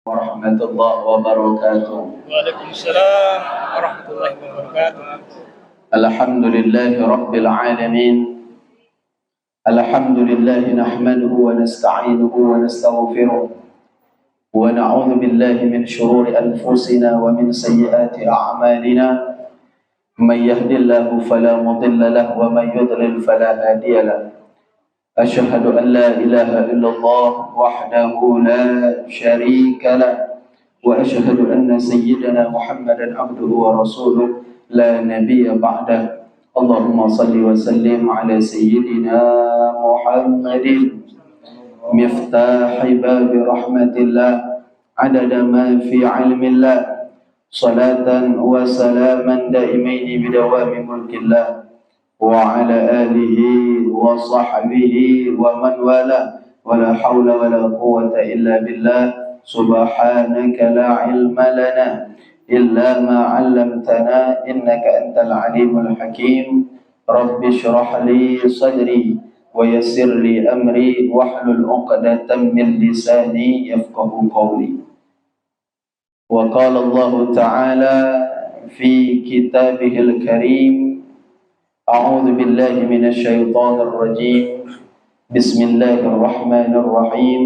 Warahmatullahi wabarakatuh. Waalaikumsalam warahmatullahi wabarakatuh. Alhamdulillahi rabbil alamin. Alhamdulillahi nahmaduhu wa nasta'inuhu wa nastaghfiruh. Wa na'udzu billahi min shururi anfusina wa min sayyiati a'malina. Man yahdihillahu fala mudilla lahu wa man yudlil fala hadiya lahu. أشهد أن لا إله إلا الله وحده لا شريك له وأشهد أن سيدنا محمدا عبده ورسوله لا نبي بعده اللهم صل وسلم على سيدنا محمد مفتاح باب رحمة الله عدد ما في علم الله صلاة وسلاما دائمين بدوام ملك الله وعلى آله وصحبه ومن والاه ولا حول ولا قوة إلا بالله سبحانك لا علم لنا إلا ما علمتنا إنك أنت العليم الحكيم رب اشرح لي صدري ويسر لي أمري واحلل عقدة من لساني يفقه قولي وقال الله تعالى في كتابه الكريم أعوذ بالله من الشيطان الرجيم بسم الله الرحمن الرحيم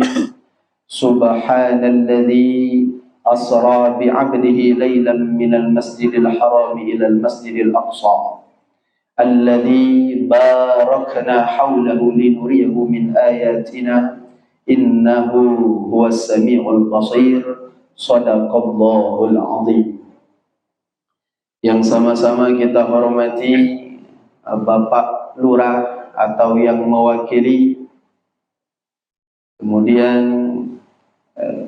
سبحان الذي أسرى بعبده ليلا من المسجد الحرام إلى المسجد الأقصى الذي باركنا حوله لنريه من آياتنا إنه هو السميع البصير صدق الله العظيم. Yang sama-sama kita hormati Bapak Lurah atau yang mewakili, kemudian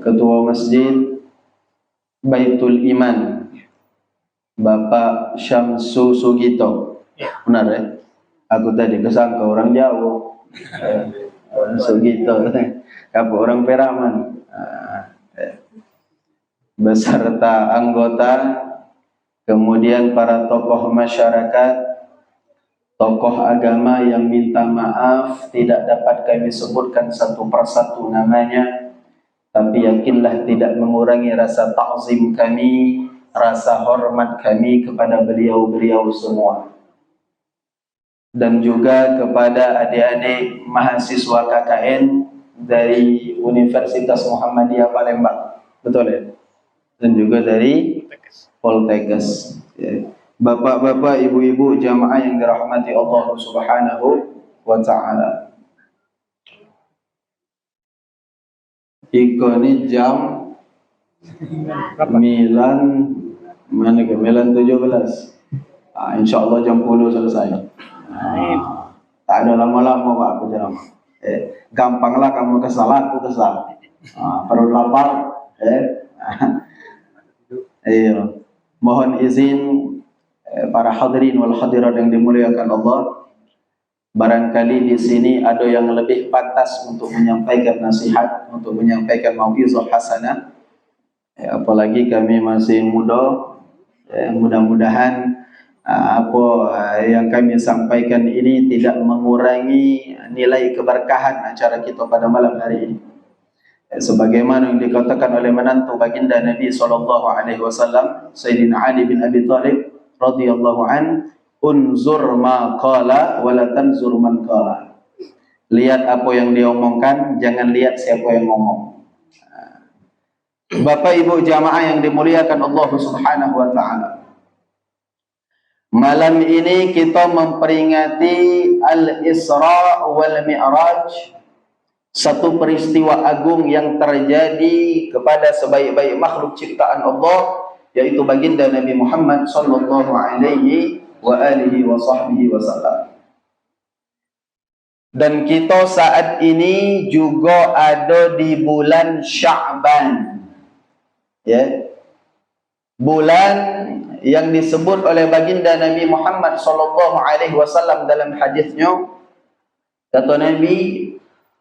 Ketua Masjid Baitul Iman Bapak Syamsu Sugito. Benar ya? Aku tadi kesangka orang Jawa. Sugito, apa orang Peraman. Beserta anggota, kemudian para tokoh masyarakat, tokoh agama yang minta maaf tidak dapat kami sebutkan satu persatu namanya, tapi yakinlah tidak mengurangi rasa ta'zim kami, rasa hormat kami kepada beliau-beliau semua. Dan juga kepada adik-adik mahasiswa KKN dari Universitas Muhammadiyah Palembang, betul ya? Dan juga dari Poltekkes. Ya. Bapak-bapak, ibu-ibu, jamaah yang dirahmati Allah Subhanahu wa ta'ala. Ini jam 9, mana ke? 9.17. InsyaAllah jam 10 selesai. Tak ada lama-lama Pak, aku jalan. Gampanglah kamu kesal, aku kesal. Perut lapar. Ayo. Mohon izin para hadirin wal hadirat yang dimuliakan Allah, barangkali di sini ada yang lebih pantas untuk menyampaikan nasihat, untuk menyampaikan mau'izah hasanah. Apalagi kami masih muda, mudah-mudahan apa yang kami sampaikan ini tidak mengurangi nilai keberkahan acara kita pada malam hari ini. Sebagaimana yang dikatakan oleh menantu baginda Nabi SAW, Sayyidina Ali bin Abi Thalib radhiyallahu an, unzur ma qala wa la tanzur man qala. Lihat apa yang dia omongkan, jangan lihat siapa yang ngomong. Bapak Ibu jamaah yang dimuliakan Allah Subhanahu wa taala. Malam ini kita memperingati Al-Isra wal Mi'raj, satu peristiwa agung yang terjadi kepada sebaik-baik makhluk ciptaan Allah, yaitu baginda Nabi Muhammad sallallahu alaihi wa alihi wa sahbihi wasallam. Dan kita saat ini juga ada di bulan Sya'ban, ya, bulan yang disebut oleh baginda Nabi Muhammad sallallahu alaihi wasallam dalam hadisnya, kata Nabi,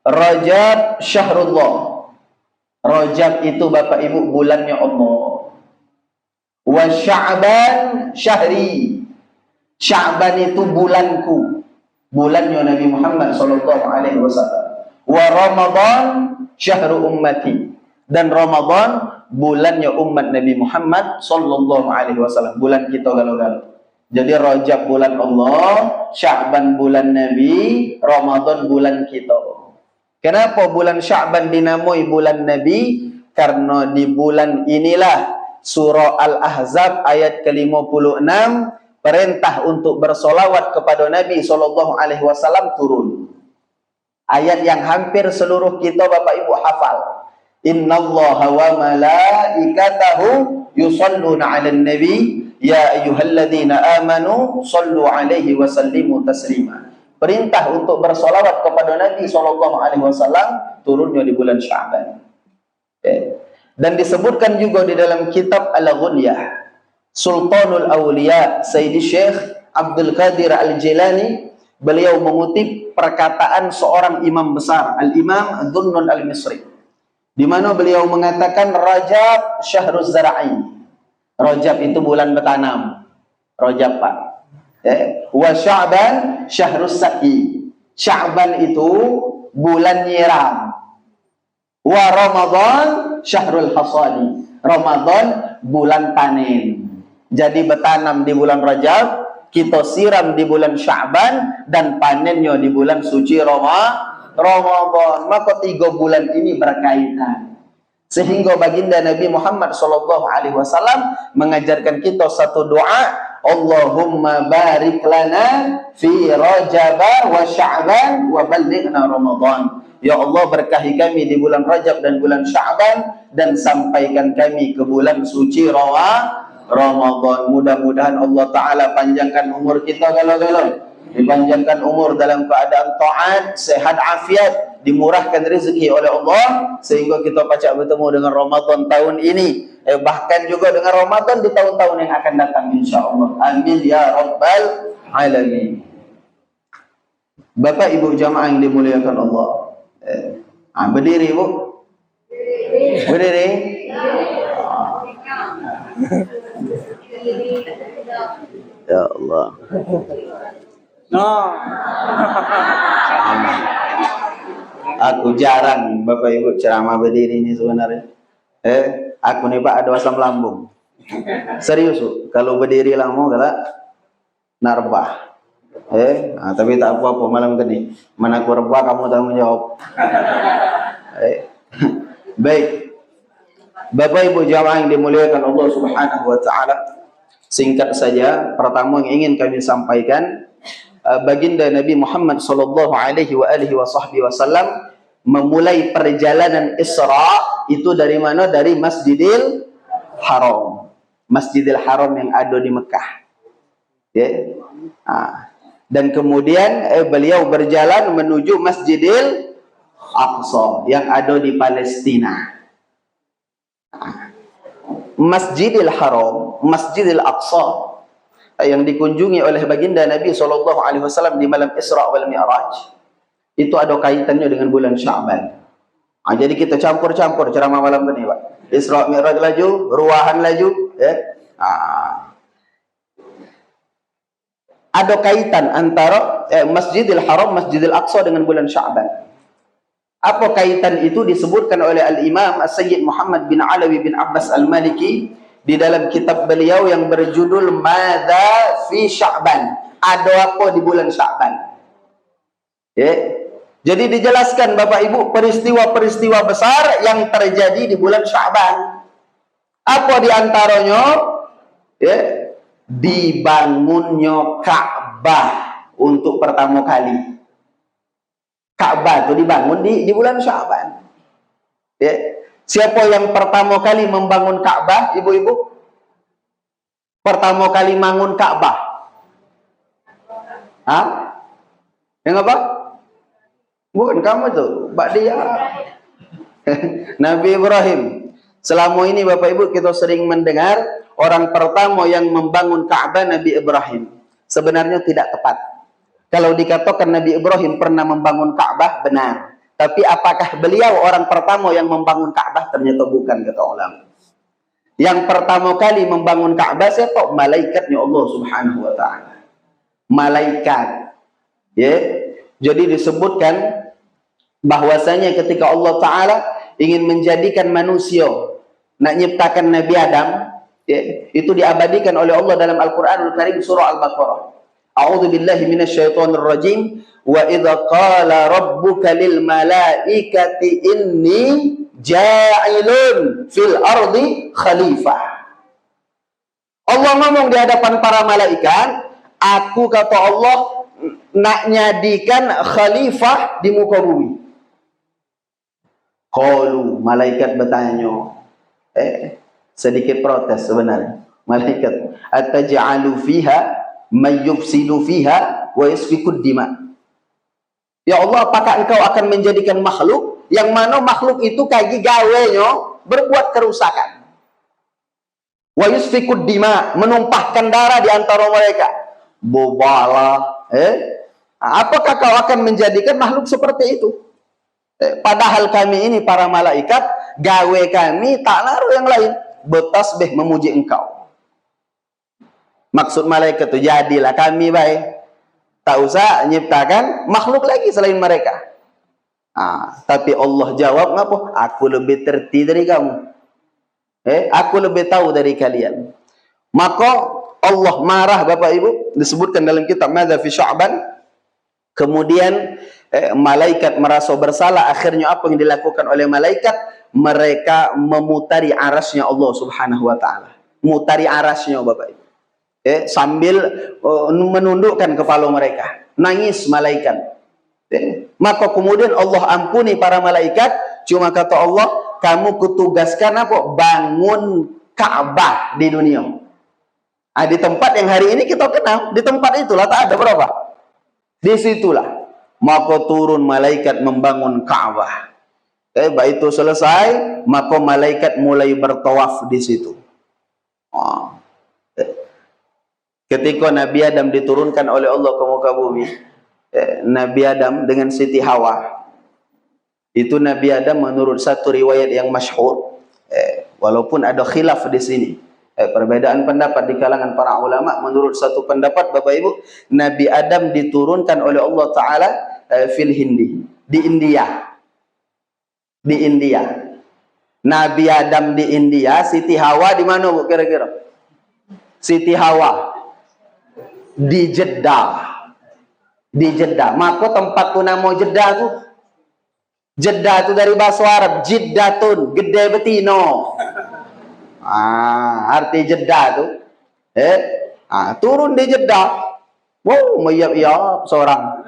Rajab syahrullah. Rajab itu Bapak Ibu bulannya Allah. Wa Sya'ban syahri. Sya'ban itu bulanku, bulannya Nabi Muhammad sallallahu alaihi wasallam. Wa Ramadan syahru ummati. Dan Ramadan bulannya umat Nabi Muhammad sallallahu alaihi wasallam, bulan kita galau-galau. Jadi Rajab bulan Allah, Sya'ban bulan Nabi, Ramadan bulan kita. Kenapa bulan Sya'ban dinamai bulan Nabi? Karena di bulan inilah surah Al-Ahzab ayat ke-56 perintah untuk bersolawat kepada Nabi sallallahu alaihi wasallam turun. Ayat yang hampir seluruh kita Bapak Ibu hafal. Innallaha wa malaikatahu yusalluna 'alan nabi ya ayyuhalladzina amanu sallu 'alaihi wa sallimu taslima. Perintah untuk bersolawat kepada Nabi sallallahu alaihi wasallam turunnya di bulan Sya'ban. Dan disebutkan juga di dalam kitab Al-Ghunyah Sultanul Awliya Sayyidi Syekh Abdul Qadir Al-Jilani, beliau mengutip perkataan seorang imam besar, Al-Imam Dhunnun Al-Misri, di mana beliau mengatakan Rajab syahruz zara'in. Rajab itu bulan bertanam. Rajab Pak. Wa Sya'ban syahrus saqi. Sya'ban itu bulan nyiram. Wa Ramadan syahrul hasadi. Ramadan bulan panen. Jadi bertanam di bulan Rajab, kita siram di bulan Sya'ban, dan panennya di bulan suci Ramadan. Maka 3 bulan ini berkaitan. Sehingga baginda Nabi Muhammad sallallahu alaihi wasallam mengajarkan kita satu doa, Allahumma barik lana fi Rajab wa Sya'ban wa ballighna Ramadan. Ya Allah, berkahi kami di bulan Rajab dan bulan Sya'ban, dan sampaikan kami ke bulan suci Ramadan. Mudah-mudahan Allah Ta'ala panjangkan umur kita galau-galau, dipanjangkan umur dalam keadaan taat, sehat afiat, dimurahkan rezeki oleh Allah, sehingga kita pacak bertemu dengan Ramadan tahun ini, bahkan juga dengan Ramadan di tahun-tahun yang akan datang insyaAllah. Amin ya Rabbal Alamin. Bapak Ibu jamaah yang dimuliakan Allah, berdiri Bu, berdiri. Ya Allah. Aku jarang Bapak Ibu ceramah berdiri ini sebenarnya. Aku nih Pak ada asam lambung. Serius Bu, kalau berdiri lama galak narbah. Tapi tak apa-apa malam ini. Mana aku rebah kamu tanggung jawab. Baik. Bapak Ibu jamaah yang dimuliakan Allah Subhanahu wa taala, singkat saja pertama yang ingin kami sampaikan, baginda Nabi Muhammad sallallahu alaihi wasallam memulai perjalanan Isra itu dari mana? Dari Masjidil Haram. Masjidil Haram yang ada di Mekah. Dan kemudian beliau berjalan menuju Masjidil Aqsa yang ada di Palestina. Masjidil Haram, Masjidil Aqsa yang dikunjungi oleh baginda Nabi SAW di malam Isra wal Mi'raj, itu ada kaitannya dengan bulan Sya'ban. Jadi kita campur-campur ceramah malam ini Pak. Isra Mi'raj laju, ruahan laju. Ada kaitan antara Masjidil Haram, Masjidil Aqsa dengan bulan Sya'ban. Apa kaitan itu? Disebutkan oleh Al-Imam As-Sayyid Muhammad bin Alawi bin Abbas Al-Maliki di dalam kitab beliau yang berjudul Madza fi Sya'ban. Ada apa di bulan Sya'ban? Jadi dijelaskan Bapak Ibu peristiwa-peristiwa besar yang terjadi di bulan Sya'ban. Apa di antaranya? Dibangunnya Ka'bah untuk pertama kali. Ka'bah itu dibangun di bulan Sya'ban. Siapa yang pertama kali membangun Ka'bah, ibu-ibu? Pertama kali bangun Ka'bah. Yang apa? Bukan kamu tuh, Mbak Dia. Nabi Ibrahim. Selama ini Bapak Ibu kita sering mendengar orang pertama yang membangun Ka'bah Nabi Ibrahim. Sebenarnya tidak tepat. Kalau dikatakan Nabi Ibrahim pernah membangun Ka'bah, benar. Tapi apakah beliau orang pertama yang membangun Ka'bah? Ternyata bukan, kata ulama. Yang pertama kali membangun Ka'bah siapa? Malaikatnya Allah Subhanahu wa taala. Malaikat. Jadi disebutkan bahwasanya ketika Allah Ta'ala ingin menjadikan manusia, nak nyiptakan Nabi Adam, ya, itu diabadikan oleh Allah dalam Al-Quranul Karim surah Al-Baqarah. A'udzu billahi minasyaitonir rajim. Wa idza qala rabbuka lil malaikati inni ja'ilun fil ardi khalifah. Allah ngomong di hadapan para malaikat, aku kata Allah nak nyadikan khalifah di muka bumi. Qalu, malaikat bertanya, sedikit protes sebenarnya. Malaikat, ataj'alu fiha may yufsidu fiha wa yasfikud dima. Ya Allah, apakah engkau akan menjadikan makhluk yang mana makhluk itu kaki gawenya berbuat kerusakan? Wa yusfikud dima, menumpahkan darah di antara mereka. Bobala, apakah kau akan menjadikan makhluk seperti itu? Padahal kami ini para malaikat, gawe kami tak naruh yang lain, bertasbih memuji engkau. Maksud malaikat itu, jadilah kami baik, tak usah nyiptakan makhluk lagi selain mereka. Tapi Allah jawab, apa? Aku lebih terti dari kamu. Aku lebih tahu dari kalian. Maka Allah marah, Bapak Ibu, disebutkan dalam kitab Madza fi Sya'ban. Kemudian malaikat merasa bersalah. Akhirnya apa yang dilakukan oleh malaikat? Mereka memutari arasnya Allah Subhanahu wa taala. Mutari arasnya, Bapak Ibu. Sambil menundukkan kepala mereka. Nangis malaikat. Maka kemudian Allah ampuni para malaikat. Cuma kata Allah, kamu kutugaskan apa? Bangun Ka'bah di dunia. Di tempat yang hari ini kita kenal, di tempat itulah, tak ada berapa. Di situlah. Maka turun malaikat membangun Ka'bah. Baik itu selesai, maka malaikat mulai bertawaf di situ. Ketika Nabi Adam diturunkan oleh Allah ke muka bumi, Nabi Adam dengan Siti Hawa, itu Nabi Adam menurut satu riwayat yang masyhur, walaupun ada khilaf di sini, perbedaan pendapat di kalangan para ulama. Menurut satu pendapat, Bapak Ibu, Nabi Adam diturunkan oleh Allah Ta'ala fil Hindi, di India. Di India. Nabi Adam di India, Siti Hawa di mana, Bu, kira-kira? Siti Hawa di Jeddah. Di Jeddah. Maka tempat tu nama Jeddah tu, Jeddah tu dari bahasa Arab, Jiddatun, gede betino. Arti Jeddah tu, turun di Jeddah. Wow, mayap-yap seorang.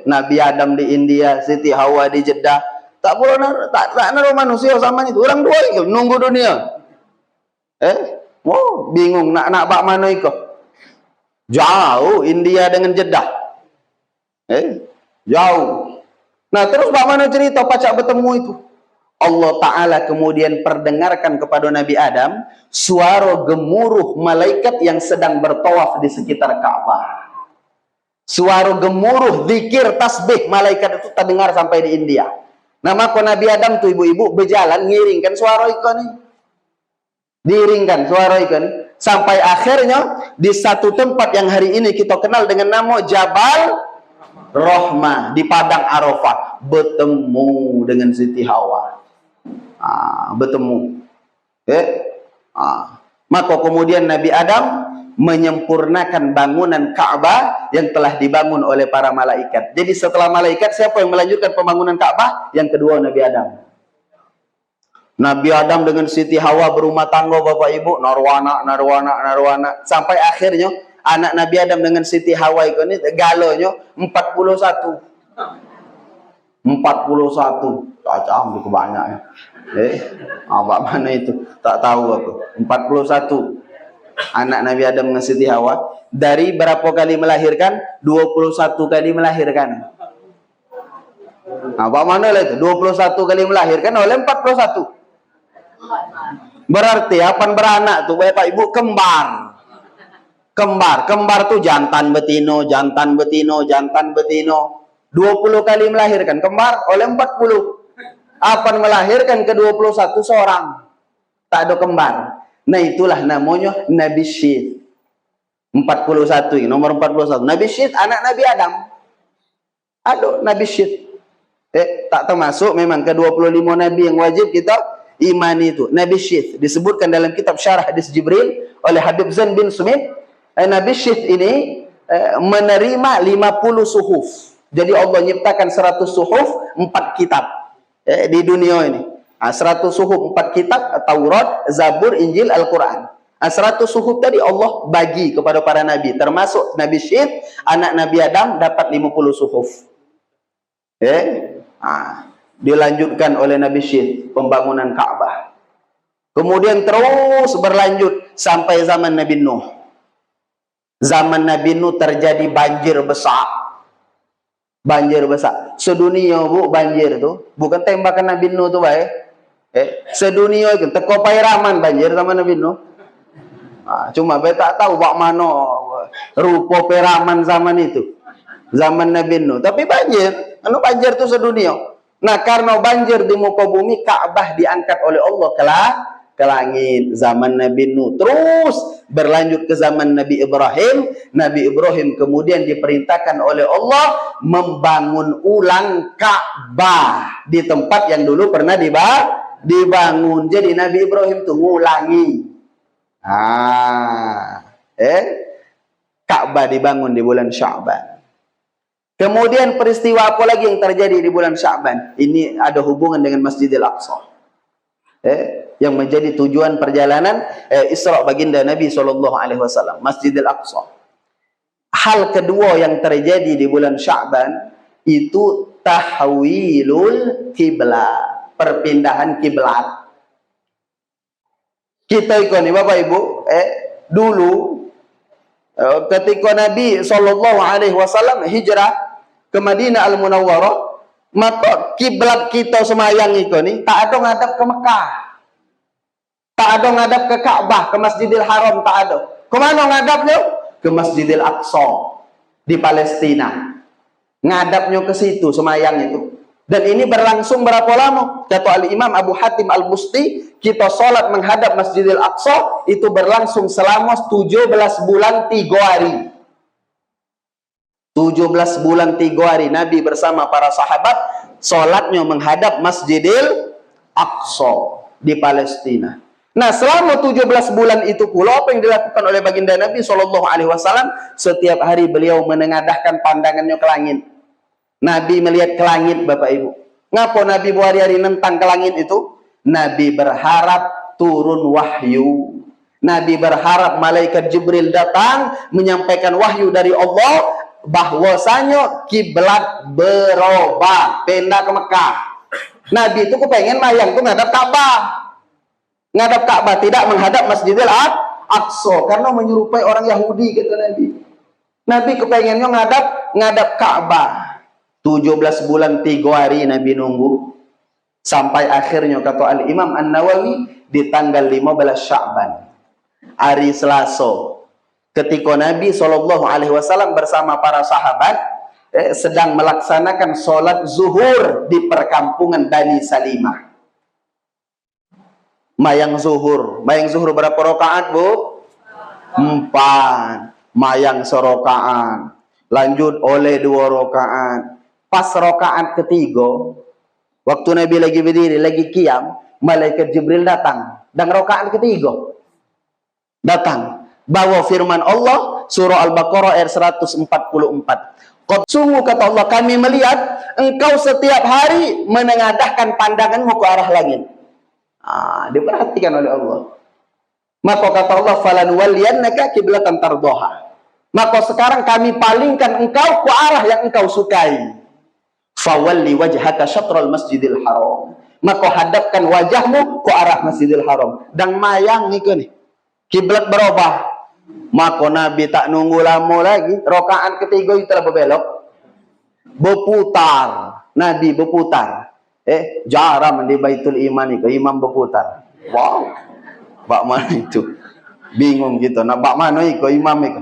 Nabi Adam di India, Siti Hawa di Jeddah. Tak boleh tak naruh manusia sama itu. Orang dua itu nunggu dunia. Wow, bingung nak bak mana itu. Jauh India dengan Jeddah. Jauh. Nah, terus bagaimana cerita pacak bertemu itu? Allah Ta'ala kemudian perdengarkan kepada Nabi Adam suara gemuruh malaikat yang sedang bertawaf di sekitar Ka'bah. Suara gemuruh, zikir, tasbih malaikat itu terdengar sampai di India. Nah, maka Nabi Adam tuh ibu-ibu berjalan ngiringkan suara ikan ini. Diiringkan suara ikan ini. Sampai akhirnya di satu tempat yang hari ini kita kenal dengan nama Jabal Rahmah di padang Arafah, bertemu dengan Siti Hawa. Bertemu. Maka kemudian Nabi Adam menyempurnakan bangunan Ka'bah yang telah dibangun oleh para malaikat. Jadi setelah malaikat, siapa yang melanjutkan pembangunan Ka'bah? Yang kedua Nabi Adam. Nabi Adam dengan Siti Hawa berumah tangga, Bapak Ibu, narwana, sampai akhirnya anak Nabi Adam dengan Siti Hawa ini galonya 41. 41. Cacam itu banyak ya. Apa mana itu? Tak tahu aku. 41. Anak Nabi Adam dengan Siti Hawa. Dari berapa kali melahirkan? 21 kali melahirkan. Apa mana lah itu? 21 kali melahirkan oleh 41. Berarti apa beranak tuh Bapak Ibu? Kembar. Kembar tuh jantan betino. 20 kali melahirkan kembar oleh 40. Apa melahirkan ke 21 seorang. Tak ada kembar. Nah, itulah namanya Nabi Syith. 41 ini nomor 41. Nabi Syith anak Nabi Adam. Aduh, Nabi Syith. Tak termasuk memang ke 25 nabi yang wajib kita imani itu. Nabi Syith disebutkan dalam kitab Syarah Hadis Jibril oleh Habib Zain bin Sumit. Nabi Syith ini menerima 50 suhuf. Jadi Allah nyiptakan 100 suhuf, 4 kitab di dunia ini. 100 suhuf, 4 kitab, Taurat, Zabur, Injil, Al-Quran. 100 suhuf tadi Allah bagi kepada para nabi, termasuk Nabi Syith, anak Nabi Adam dapat 50 suhuf. Dilanjutkan oleh Nabi Syith pembangunan Ka'bah. Kemudian terus berlanjut sampai zaman Nabi Nuh. Zaman Nabi Nuh terjadi banjir besar. Banjir besar. Sedunia bu banjir tu. Bukan tembakan Nabi Nuh tu baik. Sedunia itu teko pairaman banjir zaman Nabi Nuh. Cuma saya tak tahu bak mana rupa peraman zaman itu. Zaman Nabi Nuh. Tapi banjir. Banjir tu sedunia. Nah, karena banjir di muka bumi, Ka'bah diangkat oleh Allah ke langit. Zaman Nabi Nuh. Terus berlanjut ke zaman Nabi Ibrahim. Nabi Ibrahim kemudian diperintahkan oleh Allah membangun ulang Ka'bah di tempat yang dulu pernah dibangun. Jadi Nabi Ibrahim itu ngulangi. Ka'bah dibangun di bulan Sya'ban. Kemudian peristiwa apa lagi yang terjadi di bulan Sya'ban? Ini ada hubungan dengan Masjidil Aqsa. Yang menjadi tujuan perjalanan Isra baginda Nabi SAW, Masjidil Aqsa. Hal kedua yang terjadi di bulan Sya'ban itu tahwilul kiblat, perpindahan kiblat. Kita ikut nih Bapak Ibu, dulu ketika Nabi SAW hijrah ke Madinah Al-Munawwarah, maka kiblat kita semayang itu nih tak ada ngadap ke Mekah, tak ada ngadap ke Ka'bah, ke Masjidil Haram, tak ada. Kemana ngadapnya? Ke Masjidil Aqsa di Palestina. Ngadapnya ke situ semayang itu. Dan ini berlangsung berapa lama? Kata Al-Imam Abu Hatim Al-Busti, kita sholat menghadap Masjidil Aqsa itu berlangsung selama 17 bulan 3 hari. 17 bulan 3 hari Nabi bersama para sahabat sholatnya menghadap Masjidil Aqsa di Palestina. Nah, selama 17 bulan itu pula apa yang dilakukan oleh baginda Nabi SAW? Setiap hari beliau menengadahkan pandangannya ke langit. Nabi melihat ke langit, Bapak Ibu. Ngapa Nabi berhari-hari nentang ke langit itu? Nabi berharap turun wahyu. Nabi berharap malaikat Jibril datang menyampaikan wahyu dari Allah bahwasanya kiblat berubah, pindah ke Mekah. Nabi itu kepengen mayang tuh ngadap Ka'bah. Ngadap Ka'bah, tidak menghadap Masjidil Aqsa karena menyerupai orang Yahudi, kata Nabi. Nabi kepengennya ngadap Ka'bah. 17 bulan 3 hari Nabi nunggu sampai akhirnya kata Al-Imam An-Nawawi di tanggal 15 Sya'ban, hari Selasa, ketika Nabi SAW bersama para sahabat sedang melaksanakan sholat zuhur di perkampungan Bani Salimah. Mayang zuhur berapa rakaat, Bu? 4. Mayang serokaan, lanjut oleh 2 rakaat. Pas rakaat ketiga, waktu Nabi lagi berdiri, lagi qiyam, malaikat Jibril datang. Dan rakaat ketiga datang bawa firman Allah surah Al-Baqarah ayat 144. Sungguh kata Allah, kami melihat engkau setiap hari menengadahkan pandanganmu ke arah langit. Diperhatikan oleh Allah. Maka kata Allah, falanuwalliyannaka qiblatan tardaha. Maka sekarang kami palingkan engkau ke arah yang engkau sukai. Fawalli wajhaka syatral Masjidil Haram. Maka hadapkan wajahmu ke arah Masjidil Haram. Dan mayang itu nih, kiblat berubah. Maka Nabi tak nunggu lama lagi, rakaat ketiga itu telah berbelok, berputar. Nabi berputar. Jarang di Baitul Iman itu imam berputar. Wow, bak mana itu? Bingung gitu. Nak bak mana itu imam itu?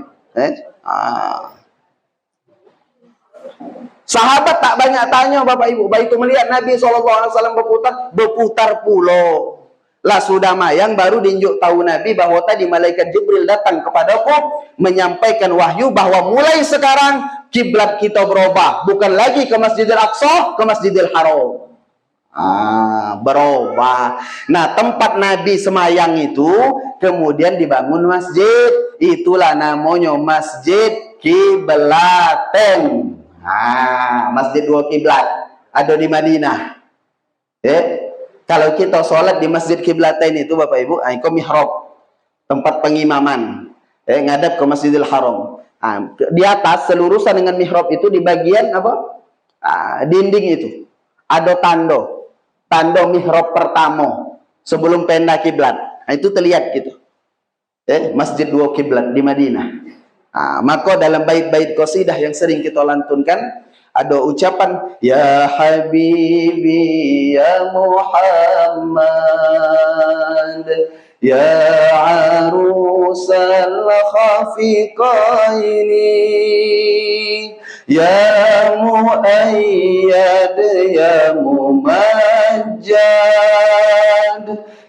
Sahabat tak banyak tanya, Bapak Ibu. Begitu melihat Nabi SAW berputar pulau. Lah sudah mayang baru diunjuk tahu Nabi bahwa tadi malaikat Jibril datang kepadaku menyampaikan wahyu bahwa mulai sekarang kiblat kita berubah, bukan lagi ke Masjidil Aqsa, ke Masjidil Haram. Berubah. Nah, tempat Nabi semayang itu kemudian dibangun masjid. Itulah namanya Masjid Kiblatain. Masjid dua kiblat ada di Madinah. Kalau kita sholat di Masjid Kiblatain itu Bapak Ibu, itu mihrab, tempat pengimaman, ngadap ke Masjidil Haram. Di atas selurusan dengan mihrab itu di bagian apa? Dinding itu ada tanda mihrab pertama sebelum pindah kiblat. Itu terlihat gitu. Masjid dua kiblat di Madinah. Maka dalam bait-bait qasidah yang sering kita lantunkan ada ucapan ya habibi ya Muhammad ya arusal khafiqaini ya muayyad ya mumajjad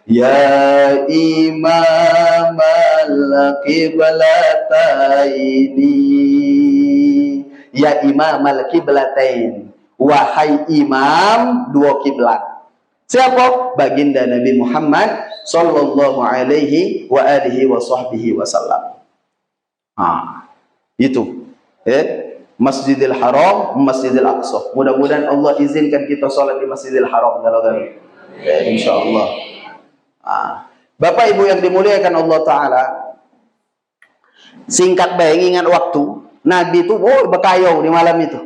ya imam al-qiblataini ya imam al-qiblatain, wahai imam dua kiblat. Siapa? Baginda Nabi Muhammad sallallahu alaihi wa alihi wa sahbihi wasallam. Itu Masjidil Haram, Masjidil Aqsa. Mudah-mudahan Allah izinkan kita sholat di Masjidil Haram kalau-kalau. Insyaallah. Bapak Ibu yang dimuliakan Allah Ta'ala, singkat baik ingat waktu Nabi itu berkayau di malam itu,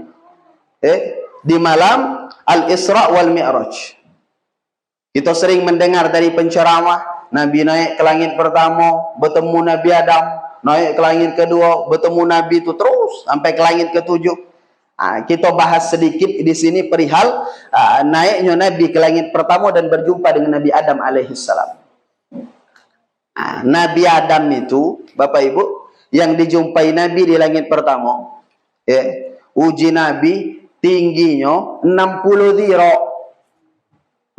di malam Al-Isra wal Mi'raj. Kita sering mendengar dari penceramah, Nabi naik ke langit pertama bertemu Nabi Adam, naik ke langit kedua bertemu Nabi itu terus sampai ke langit ketujuh. Kita bahas sedikit di sini perihal naiknya Nabi ke langit pertama dan berjumpa dengan Nabi Adam alaihissalam. Nabi Adam itu Bapak Ibu yang dijumpai Nabi di langit pertama, uji Nabi tingginya 60 dhira.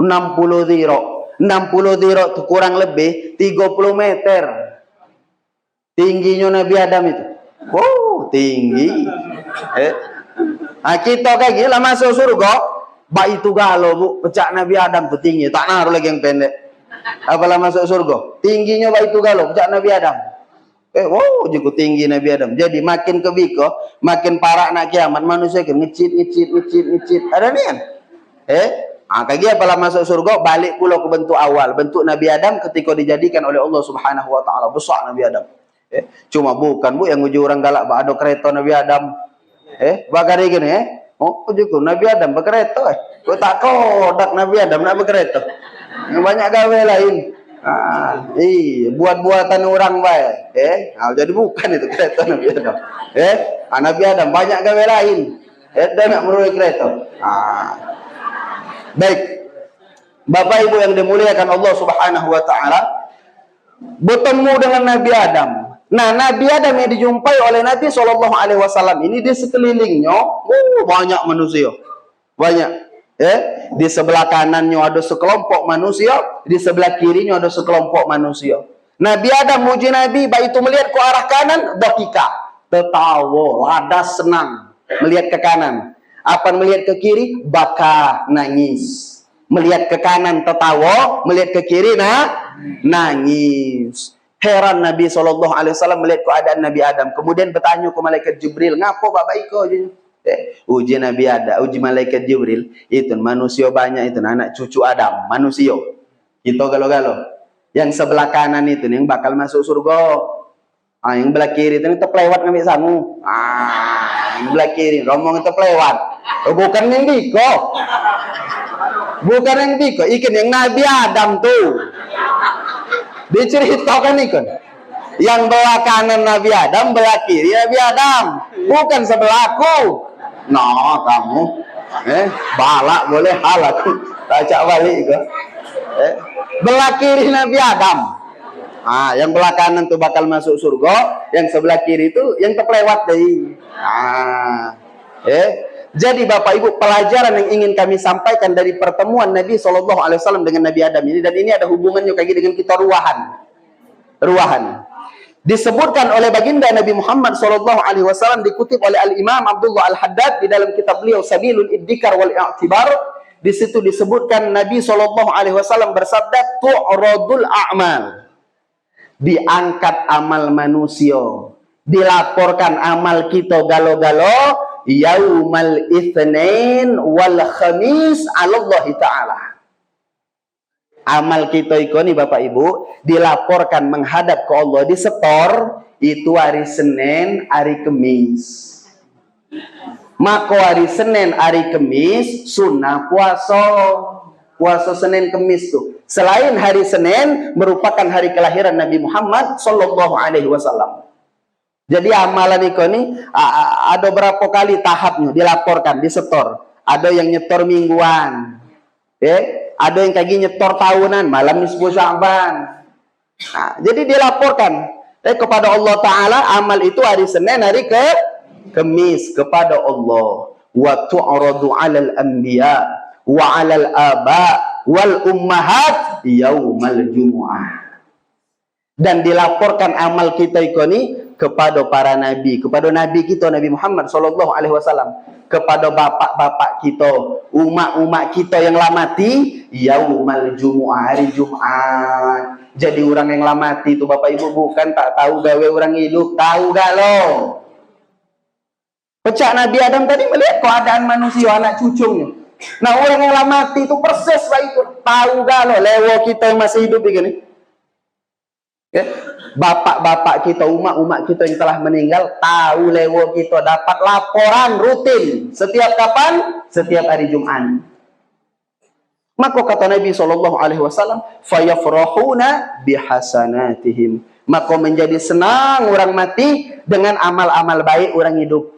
60 dhira. 60 dhira itu kurang lebih 30 meter. Tingginya Nabi Adam itu. Tinggi. Kita kayak gila masuk surga, baik itu galau Bu, pecah Nabi Adam tuh tinggi, tak naruh lagi yang pendek. Apalah masuk surga, tingginya baik itu galau, pecah Nabi Adam. Cukup tinggi Nabi Adam. Jadi makin kebiko, makin parah nak kiamat manusia kan ngecit. Ada nih kan? Kayak apalah masuk surga, balik pula ke bentuk awal, bentuk Nabi Adam ketika dijadikan oleh Allah Subhanahu wa taala. Besar Nabi Adam. Cuma bukan Bu yang uji orang galak ada kereta Nabi Adam. Bagari gini cukup Nabi Adam berkereta. Kau tak kodak Nabi Adam nak berkereta. Banyak gawe lain. Buat-buatan orang baik. Jadi bukan itu kereta Nabi Adam. Nabi Adam banyak gawe lain. Dia nak meruai kereta. Baik. Bapak Ibu yang dimuliakan Allah Subhanahu wa taala, bertemu dengan Nabi Adam. Nah, Nabi Adam yang dijumpai oleh Nabi sallallahu alaihi wasallam ini di sekelilingnya banyak manusia. Banyak. Di sebelah kanannya ada sekelompok manusia, di sebelah kirinya ada sekelompok manusia. Nabi Adam muji Nabi, baik itu melihat ke arah kanan, dakika, tertawa, ladas, senang melihat ke kanan. Apa melihat ke kiri, baka, nangis. Melihat ke kanan tertawa, melihat ke kiri nangis. Heran Nabi SAW melihat keadaan Nabi Adam. Kemudian bertanya ke malaikat Jibril, ngapo Bapak Iko? Uji Nabi Adam, uji malaikat Jibril, itu manusia banyak, itu anak cucu Adam, manusia. Itu galau-galau. Yang sebelah kanan itu yang bakal masuk surga. Yang belah kiri itu terlewat ngambil sangu. Yang belah kiri romong terlewat. Bukan yang biko. Bukan yang biko, ikan yang Nabi Adam tuh. Diceritakan ikan. Yang belah kanan Nabi Adam, belah kiri Nabi Adam. Bukan sebelahku. No, kamu. Balak boleh hal aku. Tacak balik ke. Belah kiri Nabi Adam. Yang belah kanan tuh bakal masuk surga, yang sebelah kiri itu yang terlewat dari. Jadi Bapak Ibu, pelajaran yang ingin kami sampaikan dari pertemuan Nabi SAW dengan Nabi Adam ini, dan ini ada hubungannya kayak dengan kita ruahan. Disebutkan oleh baginda Nabi Muhammad SAW, dikutip oleh Al-Imam Abdullah Al-Haddad di dalam kitab beliau Sabilul Iddikar wal I'tibar. Di situ disebutkan Nabi SAW bersabda, tu'radul a'mal, diangkat amal manusia, dilaporkan amal kita galo-galo yaumal itsnain wal khamis 'ala Allah Ta'ala. Amal kita ini Bapak Ibu dilaporkan menghadap ke Allah, disetor itu hari Senin, hari Kemis. Maka hari Senin, hari Kemis sunnah puasa. Puasa Senin Kemis tuh. Selain hari Senin merupakan hari kelahiran Nabi Muhammad sallallahu alaihi wasallam. Jadi amalan ini ada berapa kali tahapnya dilaporkan, disetor. Ada yang nyetor mingguan. Ada yang kayak nyetor tahunan, malam nisfu Sya'ban. Nah, jadi dilaporkan kepada Allah Ta'ala amal itu hari Senin, hari Kemis kepada Allah. Wa tu'radu 'alal anbiya wa 'alal aba wal ummahat yaumal jumu'ah. Dan dilaporkan amal kita ini kepada para nabi, kepada nabi kita Nabi Muhammad sallallahu alaihi wasallam, kepada bapak-bapak kita, umat-umat kita yang lamati yaumal jumu'ah, hari Jumat. Jadi orang yang lamati itu Bapak Ibu bukan tak tahu gawe orang hidup, tahu gak lo? Pecah Nabi Adam tadi melihat keadaan manusia, anak cucunya. Nah orang yang lamati itu persis lah itu, tahu gak lo? Lewo kita yang masih hidup begini. Bapak-bapak kita, umat-umat kita yang telah meninggal, tahu lewo kita, dapat laporan rutin setiap kapan? Setiap hari Jumat. Maka kata Nabi SAW, fayafrahuna bihasanatihim, maka menjadi senang orang mati dengan amal-amal baik orang hidup.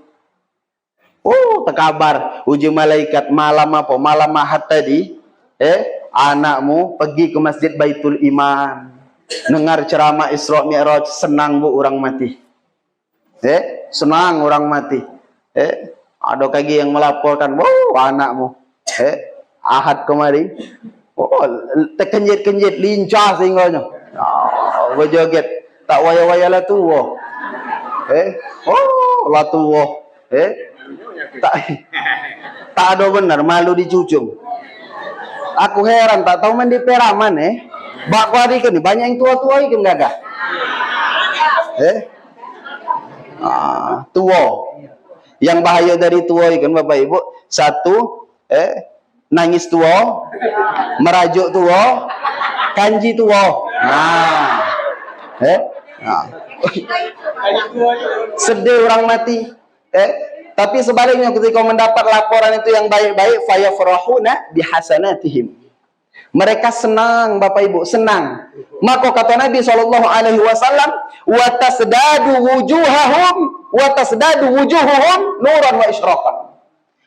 Oh, terkabar uji malaikat malam apa? Malam Ahad tadi, anakmu pergi ke Masjid Baitul Iman, dengar ceramah Isra Mi'raj, senang bu orang mati. Senang orang mati. Ada kaki yang melaporkan, wow anakmu Ahad kemari, terkenjit-kenjit lincah singgahnya. Berjoget, tak waya-waya lah tua. Lah tua. Tak ada benar, malu dicucung. Aku heran, tak tahu mandi peraman Bak hari kan banyak yang tua-tua ikan gagah. Tua. Yang bahaya dari tua ikan Bapak Ibu, satu, nangis tua, merajuk tua, kanji tua. Sedih orang mati. Tapi sebaliknya ketika mendapat laporan itu yang baik-baik, fayafrahuna bihasanatihim, mereka senang Bapak Ibu, senang. Maka kata Nabi SAW, wa tasdadu wujuhahum nuran wa isyraqan,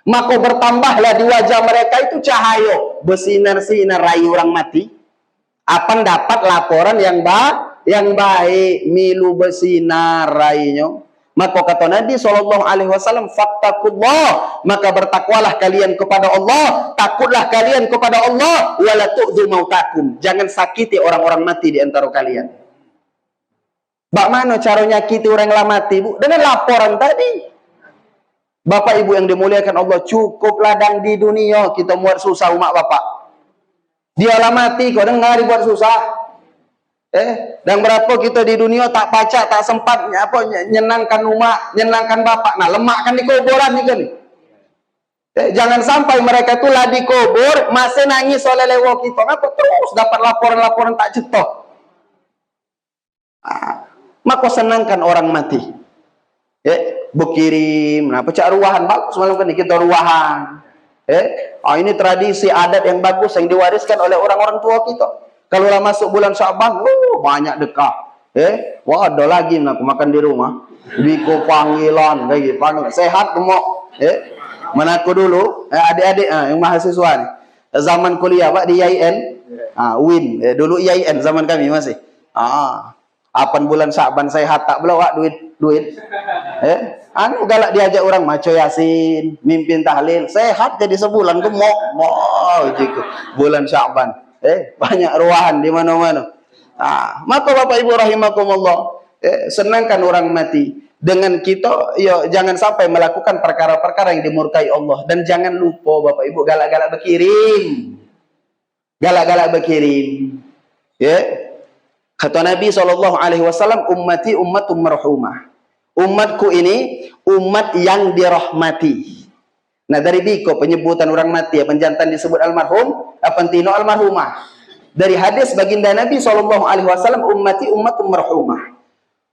maka bertambahlah di wajah mereka itu cahaya, bersinar-sinar rayu orang mati. Apa dapat laporan yang baik, milu bersinar rayunya. Maka kata Nabi SAW, fattakullah, maka bertakwalah kalian kepada Allah, takutlah kalian kepada Allah, wala tu'dhu mautakum, jangan sakiti orang-orang mati di antara kalian. Bagaimana cara nyakiti orang yang mati, Bu? Dengan laporan tadi. Bapak Ibu yang dimuliakan Allah, cukup ladang di dunia kita buat susah umat Bapak. Dia lah mati, kau dengar buat susah. Dan berapa kita di dunia tak pacak, tak sempat nyenangkan umat, nyenangkan bapak. Nah, lemakkan di kuburan ni kan. Jangan sampai mereka tu lah dikubur masih nangis oleh lewo kita. Apa terus dapat laporan-laporan tak cetok. Maka senangkan orang mati. Berkirim, nah pecah ruahan bagus malam kan kita ruahan. Ini tradisi adat yang bagus yang diwariskan oleh orang-orang tua kita. Kalau lah masuk bulan Sya'ban, banyak dekah. Wah, ada lagi nak makan di rumah. Biko panggilan, kayak panggilan. Sehat gemuk. Mana aku dulu, adik-adik yang mahasiswa ni. Zaman kuliah Pak di IAIN, Win. Dulu IAIN zaman kami masih. Apan bulan Sya'ban sehat tak belawak duit. Anu galak diajak orang maco Yasin, mimpin tahlil, sehat jadi sebulan gemuk. Bulan Sya'ban. Banyak ruahan di mana-mana. Maka Bapak Ibu rahimakumullah, senangkan orang mati. Dengan kita, ya jangan sampai melakukan perkara-perkara yang dimurkai Allah. Dan jangan lupa Bapak Ibu, galak-galak berkirim. Galak-galak berkirim. Ya. Kata Nabi SAW, ummati ummatum marhumah. Umatku ini umat yang dirahmati. Nah dari biko penyebutan orang mati, penjantan disebut almarhum, apantino almarhumah. Dari hadis baginda Nabi SAW, ummati ummatum marhumah.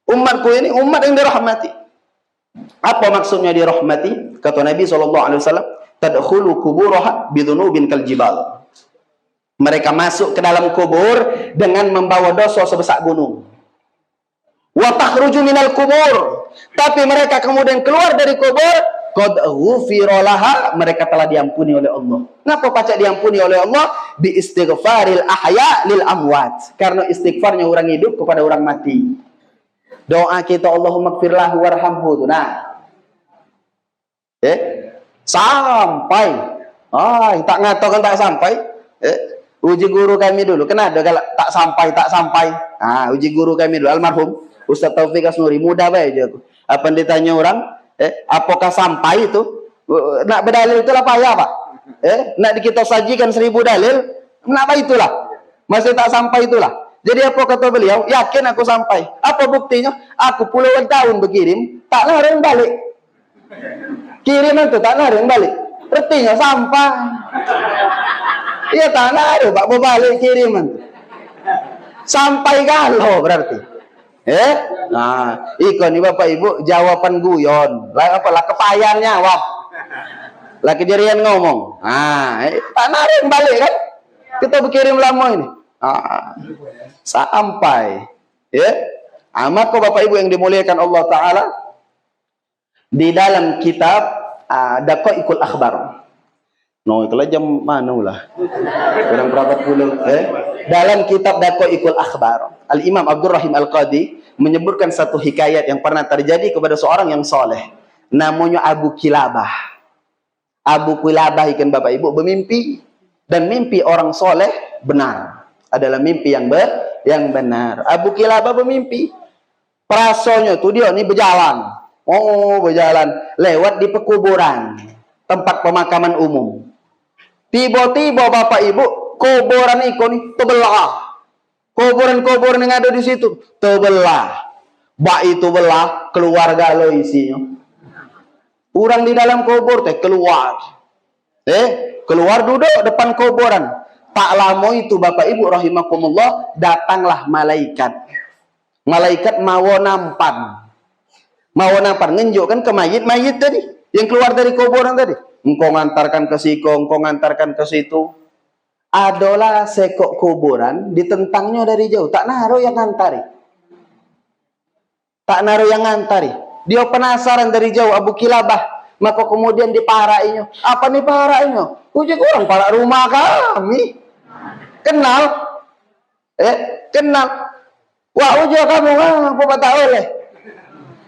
Umatku ini umat yang dirahmati. Apa maksudnya dirahmati? Kata Nabi SAW, tadkhulu kuburaha bidunubin kaljibal. Mereka masuk ke dalam kubur dengan membawa dosa sebesar gunung. Wa takhruju minal kubur. Tapi mereka kemudian keluar dari kubur, qad ghufira laha, mereka telah diampuni oleh Allah. Kenapa pacak diampuni oleh Allah? Bi istighfaril ahya lil amwat. Karena istighfarnya orang hidup kepada orang mati. Doa kita Allahumma gfirlahu warhamhu. Nah. Sampai. Tak ngatakan tak sampai. Uji guru kami dulu. Kenapa kalau tak sampai. Uji guru kami dulu almarhum Ustaz Taufik Asnuri, mudah baik aja aku. Apa ditanya orang, apakah sampai itu? Nak berdalil itulah payah, Pak. Nak kita sajikan 1000 dalil, kenapa itulah? Masih tak sampai itulah. Jadi apa kata beliau? Yakin aku sampai. Apa buktinya? Aku puluhan tahun berkirim, tak larang balik. Kiriman itu tak larang balik. Artinya sampai. Iya tak larang, Pak, mau balik kiriman. Sampai galau berarti. Nah, ikon nih Bapak Ibu jawaban guyon. Lah apalah kepayannya, wap. Lah kejadian ngomong. Tak larang balik kan? Kita berkirim lama ini. Sampai maka Bapak Ibu yang dimuliakan Allah Ta'ala, di dalam kitab Daqaiqul Akhbar, itulah jam mana lah kurang berapa puluh dalam kitab Daqaiqul Akhbar, Al-Imam Abdurrahim Al-Qadi menyebutkan satu hikayat yang pernah terjadi kepada seorang yang soleh, namanya Abu Kilabah. Abu Kilabah ikan Bapak Ibu bermimpi, dan mimpi orang soleh benar, adalah mimpi yang benar. Abu Kilabah bermimpi, perasonya tuh dia nih berjalan, lewat di pekuburan, tempat pemakaman umum. Tiba-tiba Bapak Ibu, kuburan itu nih terbelah. Kuburan-kuburan yang ada di situ terbelah. Itu belah, keluarga lo isinya. Orang di dalam kubur keluar. Keluar duduk depan kuburan. Tak lama itu Bapak Ibu rahimakumullah, datanglah malaikat. Malaikat mau nampan ngenjukkan ke mayit tadi yang keluar dari kuburan tadi. Engkau ngantarkan ke siko, engkau ngantarkan ke situ. Adalah sekok kuburan, ditentangnya dari jauh. Tak naruh yang ngantari. Dia penasaran dari jauh Abu Kilabah. Maka kemudian diparainya. Apa nih parainya? Uji orang para rumah kami. Kenal. Wah uji kamu apa tak boleh.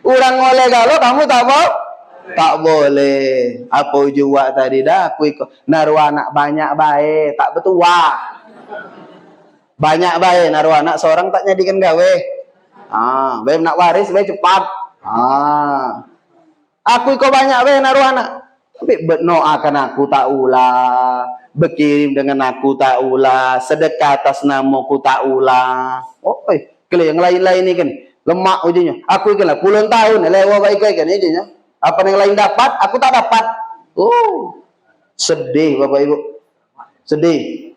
Orang oleh galau kamu tak mau? Tak boleh. Apa uji wak tadi dah? Aku ikut. Naruh anak banyak baik. Tak betul wah. Banyak baik. Naruh anak seorang tak nyadikan gawe. Baik nak waris baik cepat. Aku ikut banyak baik naruh anak. Tapi berdoakan aku tak ulah. Berkirim dengan aku tak ulah. Sedekah atas namaku tak ulah. Kalau yang lain-lain ini kan lemak ujinya. Aku ikan lah puluhan tahun lewat baik kan ujinya. Apa yang lain dapat, aku tak dapat. Sedih Bapak Ibu. Sedih.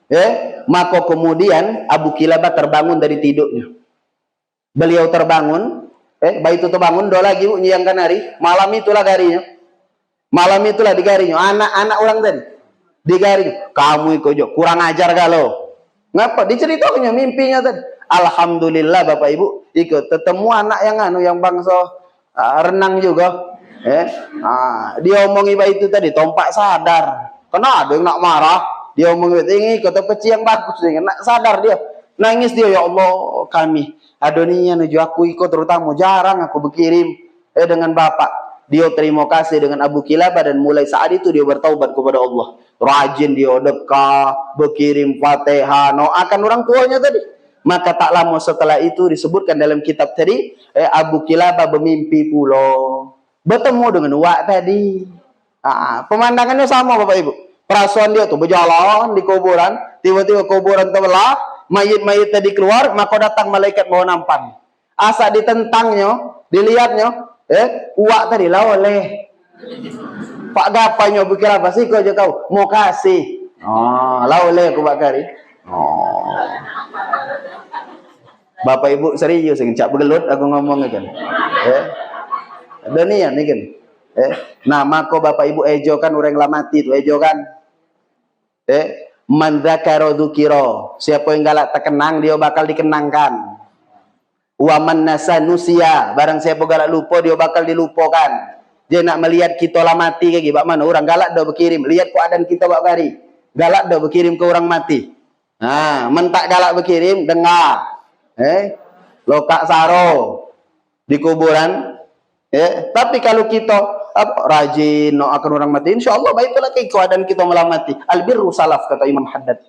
Maka kemudian Abu Kilabah terbangun dari tidurnya. Beliau terbangun. Baik itu terbangun, doa lagi nyiangkan hari. Malam itulah garinya. Malam itulah digarinya. Anak-anak orang tadi digarinya. Kamu ikut kurang ajar galau. Ngapa? Diceritakannya mimpinya tadi. Alhamdulillah Bapak Ibu ikut ketemu anak yang bangsa renang juga. Dia omongi itu tadi tompak sadar. Kena ada yang nak marah. Dia omongi ini kata peci yang bagus nih. Nak sadar dia. Nangis dia, ya Allah kami. Adoninya nuju aku ikut terutama jarang aku berkirim dengan bapak. Dia terima kasih dengan Abu Kilabah dan mulai saat itu dia bertaubat kepada Allah. Rajin dia dekah, berkirim Fatihah, doakan orang tuanya tadi. Maka tak lama setelah itu disebutkan dalam kitab tadi, Abu Kilabah bermimpi pula bertemu dengan Wak tadi. Pemandangannya sama Bapak Ibu. Perasaan dia tuh berjalan di kuburan, tiba-tiba kuburan terbelah, mayit-mayit tadi keluar, maka datang malaikat bawa nampan. Asa ditentangnya, dilihatnya, Wak tadi lah oleh Pak Gapanya pikir apa sih kau aja kau mau kasih. Lah oleh aku bakari. Bapak Ibu serius cak begelut aku ngomong kan. Ada niat nih kan. Nah, maka Bapak Ibu ejo kan orang yang mati itu ejo kan. Man dzakara dzukira. Siapa yang galak terkenang dia bakal dikenangkan. Wa man nasa nusia. Barang siapa galak lupa dia bakal dilupakan. Dia nak melihat kita lah mati kayak gimana mana orang galak dah berkirim lihat keadaan kita bak hari. Galak dah berkirim ke orang mati. Mentak galak berkirim dengar. Lokak saro di kuburan. Tapi kalau kita rajin akan orang mati, insyaallah baiklah kayak keadaan kita malah mati. Albirru salaf kata Imam Haddad.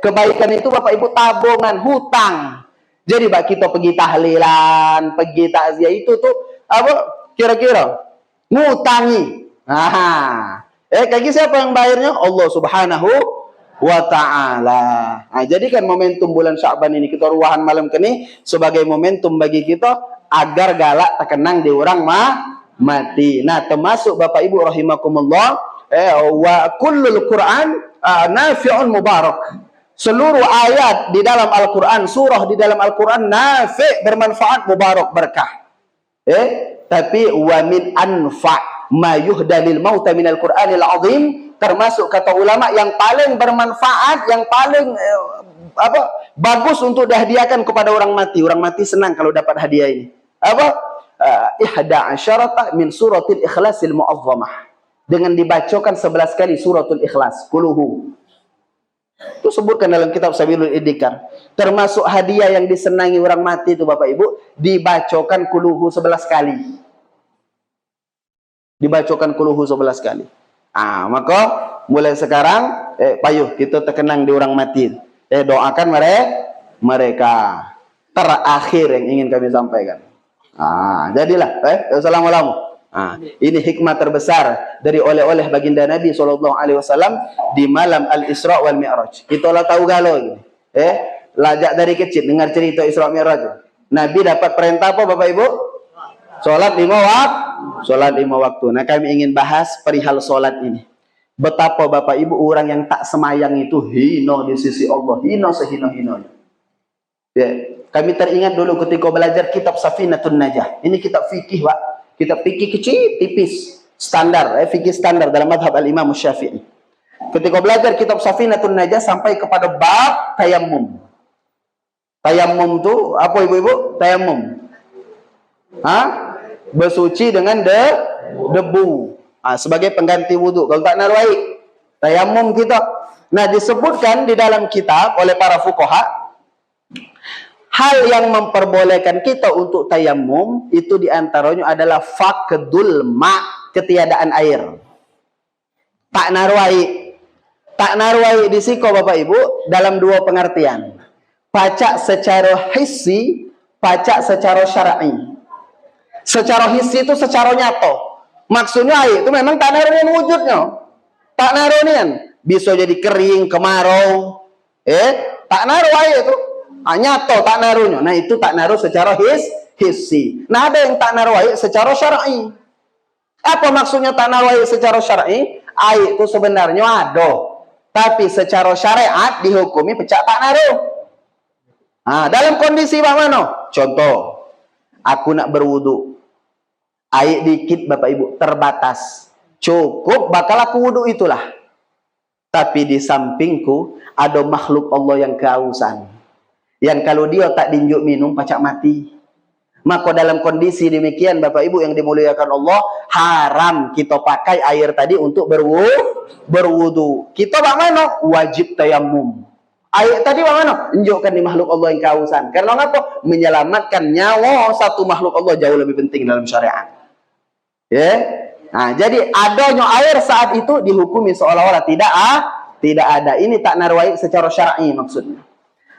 Kebaikan itu Bapak Ibu tabungan hutang. Jadi bak kita pergi tahlilan, pergi takziah itu tuh apa kira-kira ngutangi. Kaki siapa yang bayarnya? Allah Subhanahu wa ta'ala. Jadi kan momentum bulan Sya'ban ini kita ruahan malam kini sebagai momentum bagi kita agar galak terkenang di orang mati. Nah, termasuk Bapak Ibu rahimakumullah, wa kullul Quran nafi'un mubarak. Seluruh ayat di dalam Al-Quran, surah di dalam Al-Quran nafi' bermanfaat, mubarak, berkah. Tapi wa min anfa' ma yuhda lil mauta minal Qur'anil azim, termasuk kata ulama yang paling bermanfaat, yang paling bagus untuk dihadiahkan kepada orang mati. Orang mati senang kalau dapat hadiah ini. Ihda asyarata min suratil ikhlasil mu'azzamah. Dengan dibacakan 11 kali suratul ikhlas, kuluhu. Itu sebutkan dalam kitab Sabilul Idhikar. Termasuk hadiah yang disenangi orang mati itu Bapak Ibu, dibacakan kuluhu 11 kali. Dibacakan kuluhu 11 kali. Maka mulai sekarang payuh kita terkenang di orang mati. Doakan mereka. Terakhir yang ingin kami sampaikan. Jadilah assalamualaikum. Ini hikmah terbesar dari oleh-oleh baginda Nabi SAW di malam Al-Isra wal Mi'raj. Kita lah tahu galau ini. Lajak dari kecil dengar cerita Isra Mi'raj. Nabi dapat perintah apa Bapak Ibu? Salat 5 waktu. Salat 5 waktu. Nah, kami ingin bahas perihal salat ini. Betapa Bapak Ibu orang yang tak semayang itu hina di sisi Allah, hina sehina-hinanya. Kami teringat dulu ketika belajar kitab Safinatun Najah. Ini kitab fikih, Pak. Kitab fikih kecil, tipis, standar, fikih standar dalam madhab al-Imam Syafi'i. Ketika belajar kitab Safinatun Najah sampai kepada bab tayammum. Tayammum itu apa Ibu-ibu? Tayammum. Bersuci dengan debu. Sebagai pengganti wudhu. Kalau tak narwai, tayammum kita. Nah, disebutkan di dalam kitab oleh para fuqaha, hal yang memperbolehkan kita untuk tayammum itu diantaranya adalah faqdul ma', ketiadaan air. Tak narwai. Tak narwai di siko Bapak Ibu dalam dua pengertian. Pacak secara hissi, pacak secara syar'i. Secara hissi itu secara nyata. Maksudnya air itu memang tak naronian wujudnya. Tak naronian. Bisa jadi kering, kemarau. Tak naruh air itu. Nyata tak naruhnya. Nah, itu tak naruh secara hissi. Nah, ada yang tak naruh air secara syar'i. Apa maksudnya tak naruh air secara syar'i? Air itu sebenarnya ada. Tapi secara syariat dihukumi pecah tak naruh. Dalam kondisi bagaimana? Contoh. Aku nak berwudu. Air dikit Bapak Ibu, terbatas. Cukup bakal aku wudu itulah. Tapi di sampingku ada makhluk Allah yang kehausan. Yang kalau dia tak dinjuk minum pacak mati. Maka dalam kondisi demikian Bapak Ibu yang dimuliakan Allah, haram kita pakai air tadi untuk berwudu. Kita bagaimana? Wajib tayammum. Air tadi bagaimana? Tunjukkan di makhluk Allah yang kehausan. Karena apa? Menyelamatkan nyawa satu makhluk Allah jauh lebih penting dalam syariat. Nah, jadi adanya air saat itu dihukumi seolah-olah tidak ada. Ini tak narwai secara syar'i maksudnya.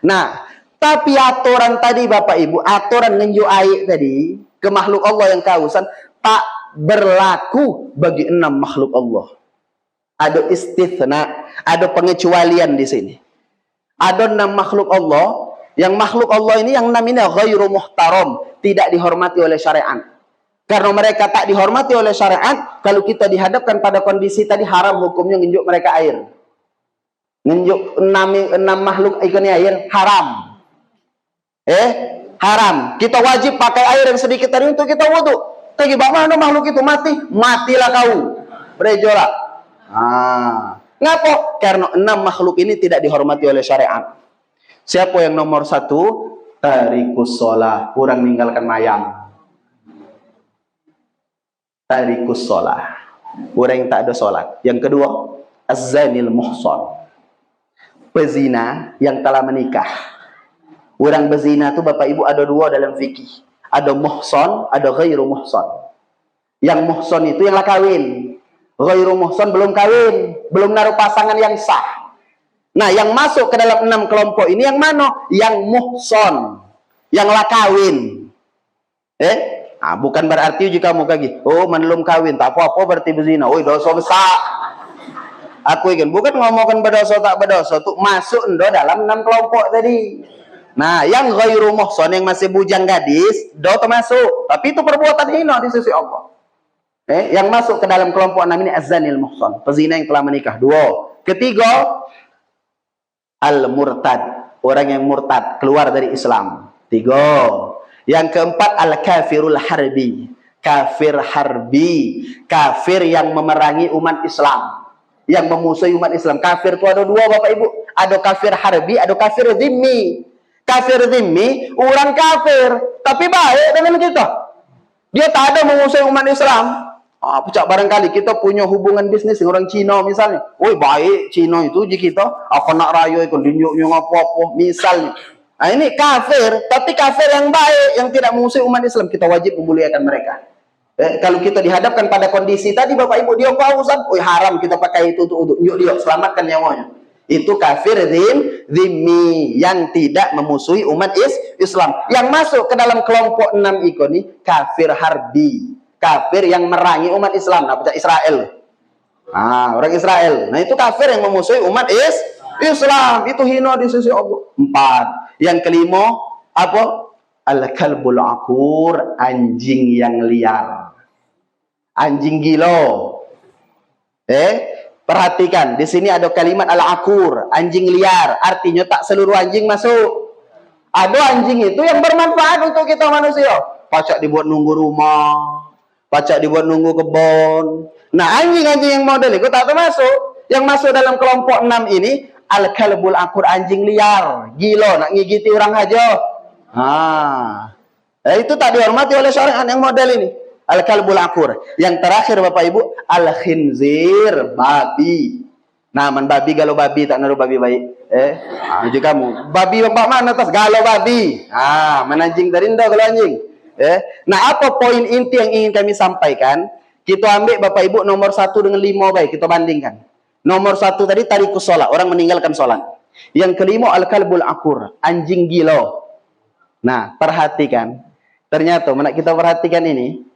Nah, Tapi aturan tadi Bapak Ibu, aturan ngenju air tadi ke makhluk Allah yang kausan tak berlaku bagi 6 makhluk Allah. Ada istitsna, ada pengecualian di sini. Ada 6 makhluk Allah, yang makhluk Allah ini yang namanya ghairu muhtaram, tidak dihormati oleh syariat. Karena mereka tak dihormati oleh syariat, kalau kita dihadapkan pada kondisi tadi haram hukumnya nginjuk mereka air. Nginjuk 6 makhluk ikan air haram. Haram. Kita wajib pakai air yang sedikit tadi untuk kita wudu. Tapi bagaimana makhluk itu mati? Matilah kau. Berejora. Ngapa? Karena 6 makhluk ini tidak dihormati oleh syariat. Siapa yang nomor 1? Tarikus sholah, orang meninggalkan mayang. Tarikus sholah, orang yang tak ada sholat. Yang kedua, az-zanil muhsan, pezina yang telah menikah. Orang berzina itu Bapak Ibu ada 2 dalam fikih. Ada muhsan, ada ghairu muhsan. Yang muhsan itu yang lah kawin. Ghairu muhsan belum kawin, belum naruh pasangan yang sah. Nah, yang masuk ke dalam 6 kelompok ini yang mana? Yang muhsan, yang lah kawin. Bukan berarti jika kamu kaki, oh belum kawin, tak apa-apa berarti berzina. Oh, dosa besar. Aku ingin bukan ngomongkan berdosa tak berdosa, tuh masuk dalam 6 kelompok tadi. Nah, yang ghairu muhsan, yang masih bujang gadis, termasuk, tapi itu perbuatan hina di sisi Allah. Yang masuk ke dalam kelompok 6 ini az-zanil muhsan, pezina yang telah menikah. 2. Ketiga, al-murtad, orang yang murtad, keluar dari Islam. 3. Yang keempat, al-kafirul harbi, kafir harbi, kafir yang memerangi umat Islam, yang memusuhi umat Islam. Kafir itu ada 2 Bapak Ibu, ada kafir harbi, ada kafir zimmi. Kafir zimmi, orang kafir, tapi baik dengan kita. Dia tak ada memusuhi umat Islam. Pucak barangkali kita punya hubungan bisnis dengan orang Cina misalnya. Oi, baik Cina itu jika kita apa nak raya ikut tunjuknya apa-apa misalnya. Nah, ini kafir, tapi kafir yang baik, yang tidak memusuhi umat Islam, kita wajib memuliakan mereka. Kalau kita dihadapkan pada kondisi tadi Bapak Ibu, dia kausan, oi haram kita pakai itu untuk yuk dia selamatkan nyawanya. Itu kafir zimmi yang tidak memusuhi umat Islam. Yang masuk ke dalam kelompok 6 ini kafir harbi, kafir yang merangi umat Islam. Nah, pecah Israel. Orang Israel. Nah, itu kafir yang memusuhi umat Islam. Itu hina di sisi Allah. 4. Yang kelima, apa? Al-kalbul akur, anjing yang liar. Anjing gila. Perhatikan, di sini ada kalimat al-akur, anjing liar. Artinya tak seluruh anjing masuk. Ada anjing itu yang bermanfaat untuk kita manusia. Pacak dibuat nunggu rumah, pacak dibuat nunggu kebun. Nah, anjing-anjing yang model itu tak termasuk. Yang masuk dalam kelompok 6 ini al-kalbul akur, anjing liar, gila, nak ngigiti orang aja. Itu tak dihormati oleh syariat yang model ini. Al-kalbul akur. Yang terakhir Bapak Ibu, al-khinzir, babi. Nah, man babi galau babi tak naruh babi baik. Juga kamu. Babi bapak mana tas galau babi. Menanjing terindah kalau anjing. Nah, apa poin inti yang ingin kami sampaikan? Kita ambil Bapak Ibu nomor 1 dengan 5 baik, kita bandingkan. Nomor 1 tadi tarikus sholat, orang meninggalkan sholat. Yang kelima al-kalbul akur, anjing gila. Nah, perhatikan. Ternyata kita perhatikan ini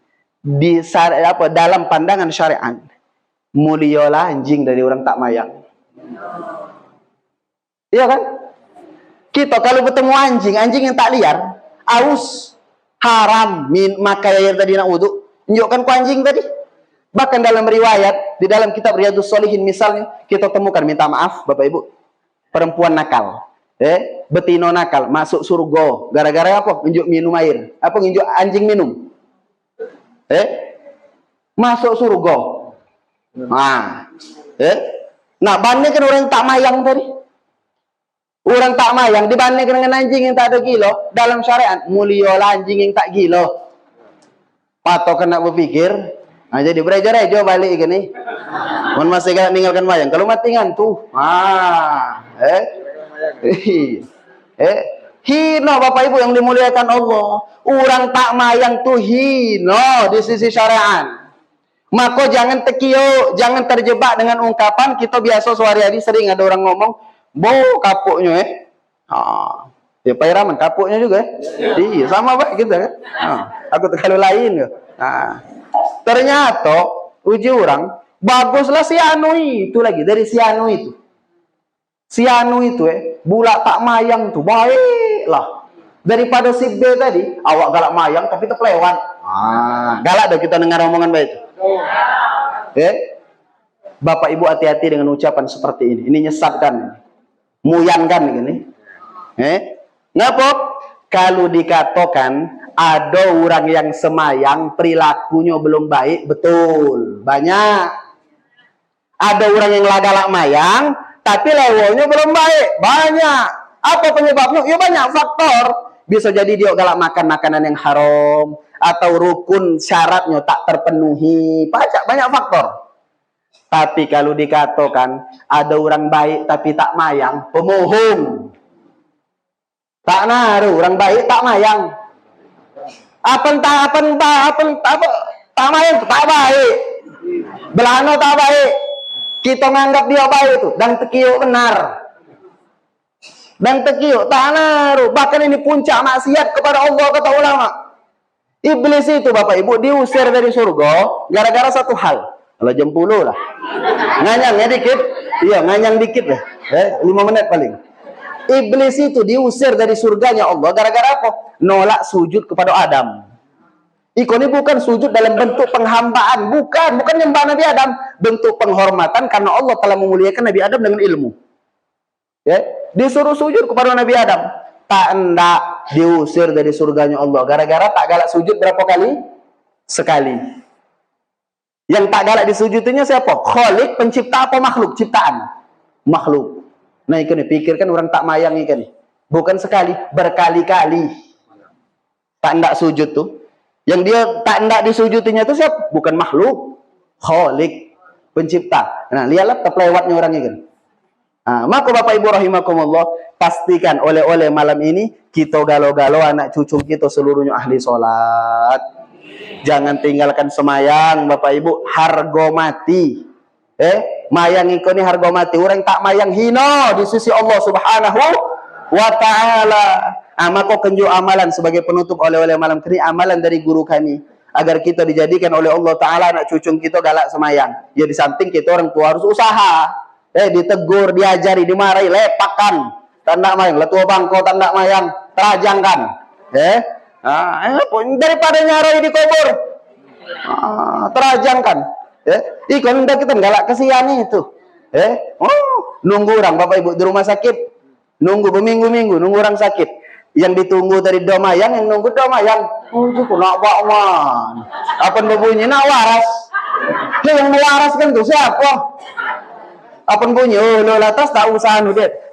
dalam pandangan syariat, mulialah anjing dari orang tak mayang. Iya kan? Kita kalau bertemu anjing yang tak liar, aus, haram, makai air tadi nak wudu, tunjukkan ku anjing tadi. Bahkan dalam riwayat, di dalam kitab Riyadhus Shalihin misalnya, kita temukan, minta maaf Bapak Ibu, perempuan nakal, betina nakal, masuk surga, gara-gara apa? Nunjuk minum air, apa nunjuk anjing minum. Masuk surga. Nah, bandingkan orang tak mayang tadi. Orang tak mayang dibandingkan dengan anjing yang tak ada gila. Dalam syariat, mulialah anjing yang tak gila. Patok kena berpikir. Jadi bereja-reja balik gini. Masih gak ninggalkan mayang. Kalau mati ngantuk. Hina Bapak Ibu yang dimuliakan Allah. Orang tak mayang tuh hina di sisi syariat. Maka jangan tekio, jangan terjebak dengan ungkapan kita biasa sehari-hari sering ada orang ngomong, bo kapuknya Ya pairaman kapuknya juga. Iya, sama Pak kita kan. Aku kalau lain. Ternyata uji orang baguslah si anu itu lagi dari si anu itu. Si anu itu bulak tak mayang tuh baiklah. Daripada si B tadi, awak galak mayang tapi terlewat. Galak dah kita dengar omongan baik itu. Bapak Ibu hati-hati dengan ucapan seperti ini. Ini nyesatkan. Muyangkan gini. Ngapa? Kalau dikatakan ada orang yang semayang perilakunya belum baik, betul. Banyak. Ada orang yang galak mayang tapi lewonya belum baik. Banyak. Apa penyebabnya? Ya banyak faktor. Bisa jadi dia galak makan makanan yang haram, atau rukun syaratnya tak terpenuhi. Banyak faktor. Tapi kalau dikatakan ada orang baik tapi tak mayang, pemohong. Tak naruh orang baik tak mayang. Tak mayang itu tak baik. Belano tak baik. Kita menganggap dia baik itu dan tekiyuk benar. Dan tekiyuk tak naruh. Bahkan ini puncak maksiat kepada Allah kata ulama. Iblis itu Bapak Ibu diusir dari surga gara-gara satu hal. Kalau jam 10 lah. Nganyangnya dikit. Iya, nganyang dikit lah. 5 menit paling. Iblis itu diusir dari surganya Allah gara-gara apa? Nolak sujud kepada Adam. Ini bukan sujud dalam bentuk penghambaan, bukan nyembah Nabi Adam, bentuk penghormatan karena Allah telah memuliakan Nabi Adam dengan ilmu. Disuruh sujud kepada Nabi Adam, tak hendak diusir dari surganya Allah gara-gara tak galak sujud berapa kali? Sekali. Yang tak galak disujudinya siapa? Khalik, pencipta apa makhluk? Ciptaan. Makhluk. Nah, ini pikirkan orang tak mayang ikan. Bukan sekali, berkali-kali. Tak hendak sujud tuh. Yang dia tak hendak disujudinya itu siapa? Bukan makhluk. Khalik, pencipta. Nah, lihatlah terlewatnya orang ikan. Maka Bapak Ibu rahimakumullah, pastikan oleh malam ini kita galau-galau anak cucu kita seluruhnya ahli sholat. Jangan tinggalkan semayang Bapak Ibu, harga mati. Mayang ikoni harga mati. Orang tak mayang hina di sisi Allah Subhanahu wa ta'ala. Maka kenju amalan sebagai penutup oleh malam ini, amalan dari guru kami agar kita dijadikan oleh Allah Ta'ala anak cucu kita galak semayang. Ya di samping kita orang tua harus usaha. Ditegur, diajari, dimarahi, lepakan. Tanda mayang, letua bangko tanda mayang, terajangkan. Daripada nyarai di kubur, terajangkan. Ikon kita galak kesian itu. Nunggu orang Bapak Ibu di rumah sakit, nunggu berminggu-minggu, nunggu orang sakit. Yang ditunggu dari domayang, yang nunggu domayang. Cukup nak bakwan. Apa berbunyi nak waras? Yang mewaras kan tuh siapa? Apa bunyi? Lo latas tak usah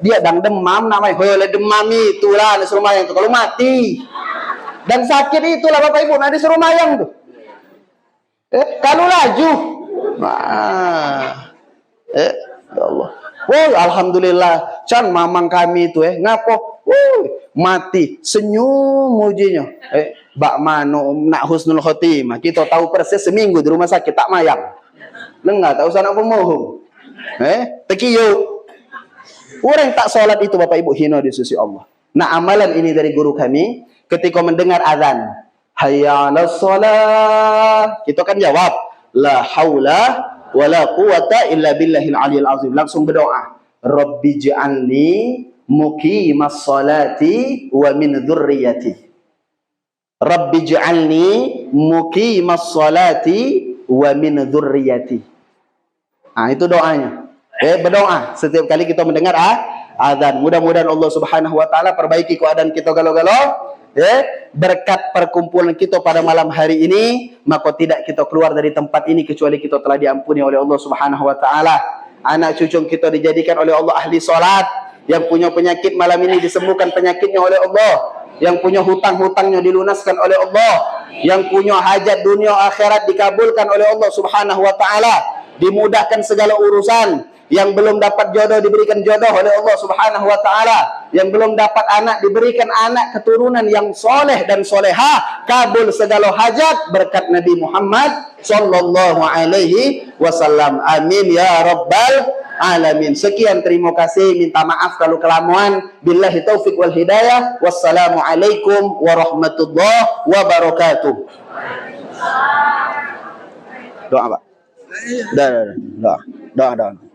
dia dang demam namanya. Demam itulah disuruh mayang tuh. Kalau mati dan sakit itulah Bapak Ibu, nah disuruh mayang tuh. Kalau laju, ya Allah. Alhamdulillah, can mamang kami itu ngapo? Mati senyum mujinya. Bak mano nak husnul khotimah. Kita tahu persis seminggu di rumah sakit tak mayang. Enggak tak usah nak pemohong. Tekiyo. Orang tak sholat itu Bapak Ibu hina di sisi Allah. Nah, amalan ini dari guru kami ketika mendengar azan, hayya 'alas shalah, kita kan jawab la haula wala quwata illa billahil aliyil azim. Langsung berdoa, rabbi ij'alni muqimas salati wa min dzurriyyati. Rabbi ij'alni muqimas salati wa min dzurriyyati. Itu doanya. Berdoa setiap kali kita mendengar azan. Mudah-mudahan Allah Subhanahu wa taala perbaiki keadaan kita galau-galau. Berkat perkumpulan kita pada malam hari ini, maka tidak kita keluar dari tempat ini kecuali kita telah diampuni oleh Allah Subhanahu wa taala. Anak cucu kita dijadikan oleh Allah ahli salat. Yang punya penyakit malam ini disembuhkan penyakitnya oleh Allah. Yang punya hutang-hutangnya dilunaskan oleh Allah. Yang punya hajat dunia akhirat dikabulkan oleh Allah Subhanahu wa taala. Dimudahkan segala urusan. Yang belum dapat jodoh diberikan jodoh oleh Allah Subhanahu wa taala. Yang belum dapat anak diberikan anak keturunan yang soleh dan soleha. Kabul segala hajat berkat Nabi Muhammad sallallahu alaihi wasallam. Amin ya rabbal alamin. Sekian, terima kasih, minta maaf kalau kelamuan. Billahi taufik wal hidayah. Wassalamualaikum warahmatullahi wabarakatuh. Doa, Pak. Doa.